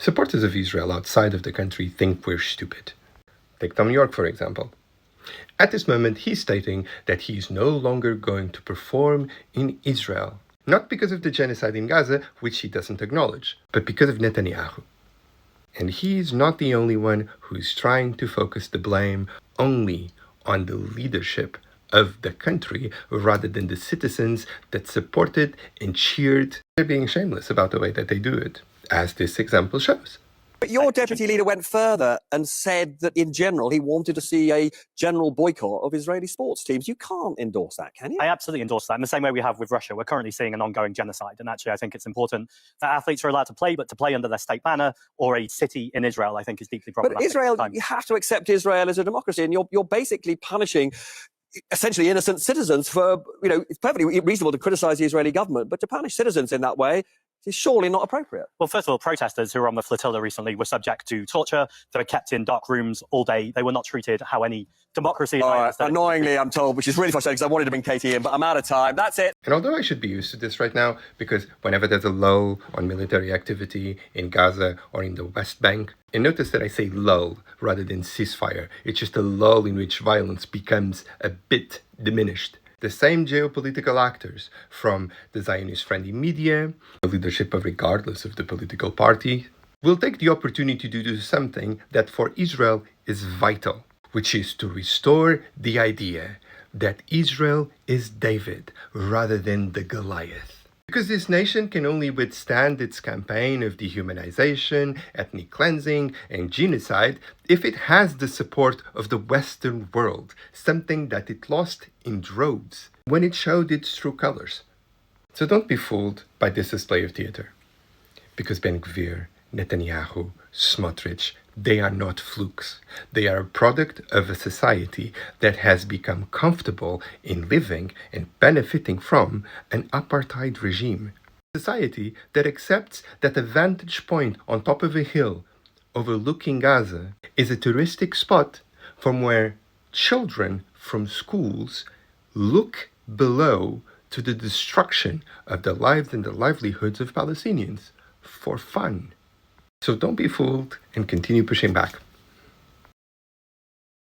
Supporters of Israel outside of the country think we're stupid. Take Thom Yorke, for example. At this moment, he's stating that he is no longer going to perform in Israel, not because of the genocide in Gaza, which he doesn't acknowledge, but because of Netanyahu. And he's not the only one who's trying to focus the blame only on the leadership of the country rather than the citizens that supported and cheered. They're being shameless about the way that they do it, as this example shows. But your deputy leader went further and said that in general he wanted to see a general boycott of Israeli sports teams. You can't endorse that, can you? I absolutely endorse that. In the same way we have with Russia, we're currently seeing an ongoing genocide. And actually, I think it's important that athletes are allowed to play, but to play under their state banner or a city in Israel, I think is deeply problematic. But Israel, you have to accept Israel as a democracy, and you're basically punishing essentially innocent citizens for, it's perfectly reasonable to criticize the Israeli government, but to punish citizens in that way is surely not appropriate. Well, first of all, protesters who were on the flotilla recently were subject to torture. They were kept in dark rooms all day. They were not treated how any democracy... Annoyingly, I'm told, which is really frustrating because I wanted to bring Katie in, but I'm out of time. That's it. And although I should be used to this right now, because whenever there's a lull on military activity in Gaza or in the West Bank, and notice that I say lull rather than ceasefire. It's just a lull in which violence becomes a bit diminished. The same geopolitical actors, from the Zionist-friendly media, the leadership of regardless of the political party, will take the opportunity to do something that for Israel is vital, which is to restore the idea that Israel is David rather than the Goliath. Because this nation can only withstand its campaign of dehumanization, ethnic cleansing, and genocide if it has the support of the Western world, something that it lost in droves when it showed its true colors. So don't be fooled by this display of theater. Because Ben-Gvir, Netanyahu, Smotrich, they are not flukes. They are a product of a society that has become comfortable in living and benefiting from an apartheid regime. A society that accepts that a vantage point on top of a hill overlooking Gaza is a touristic spot from where children from schools look below to the destruction of the lives and the livelihoods of Palestinians for fun. So don't be fooled and continue pushing back.